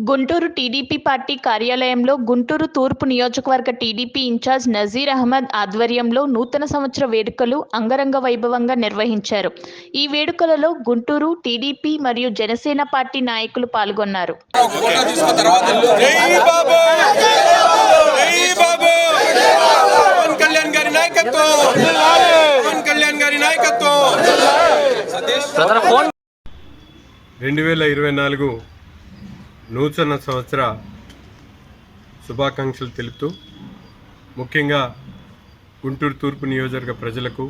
Guntur TDP party కార్యాలయంలో గుంటూరు తూర్పు నియోజకవర్గ టీడీపీ ఇన్ఛార్జ్ నజీర్ అహ్మద్ ఆధ్వర్యంలో నూతన సంవత్సర వేడుకలు అంగరంగ వైభవంగా నిర్వహించారు. ఈ వేడుకలలో గుంటూరు టీడీపీ మరియు జనసేన పార్టీ నాయకులు పాల్గొన్నారు. నూతన సంవత్సర శుభాకాంక్షలు తెలుపుతూ ముఖ్యంగా గుంటూరు తూర్పు నియోజకవర్గ ప్రజలకు,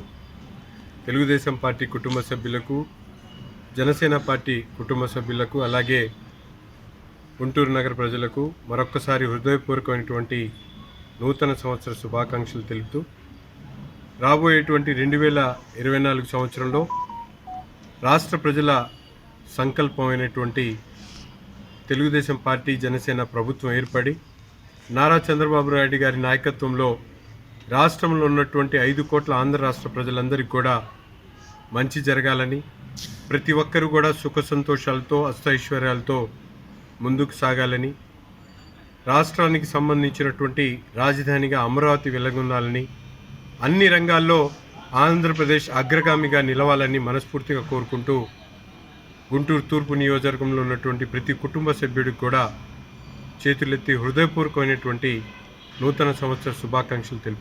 తెలుగుదేశం పార్టీ కుటుంబ సభ్యులకు, జనసేన పార్టీ కుటుంబ సభ్యులకు, అలాగే గుంటూరు నగర ప్రజలకు మరొక్కసారి హృదయపూర్వకమైనటువంటి నూతన సంవత్సర శుభాకాంక్షలు తెలుపుతూ రాబోయేటువంటి 2024 సంవత్సరంలో రాష్ట్ర ప్రజల సంకల్పమైనటువంటి తెలుగుదేశం పార్టీ జనసేన ప్రభుత్వం ఏర్పడి నారా చంద్రబాబు నాయుడు గారి నాయకత్వంలో రాష్ట్రంలో ఉన్నటువంటి 5 కోట్ల ఆంధ్ర రాష్ట్ర ప్రజలందరికీ కూడా మంచి జరగాలని, ప్రతి ఒక్కరూ కూడా సుఖ సంతోషాలతో అష్టైశ్వర్యాలతో ముందుకు సాగాలని, రాష్ట్రానికి సంబంధించినటువంటి రాజధానిగా అమరావతి వెలగొందాలని, అన్ని రంగాల్లో ఆంధ్రప్రదేశ్ అగ్రగామిగా నిలవాలని మనస్ఫూర్తిగా కోరుకుంటూ గుంటూరు తూర్పు నియోజకవర్గంలో ఉన్నటువంటి ప్రతి కుటుంబ సభ్యుడికి కూడా చేతులెత్తి హృదయపూర్వకమైనటువంటి నూతన సంవత్సర శుభాకాంక్షలు తెలుపు.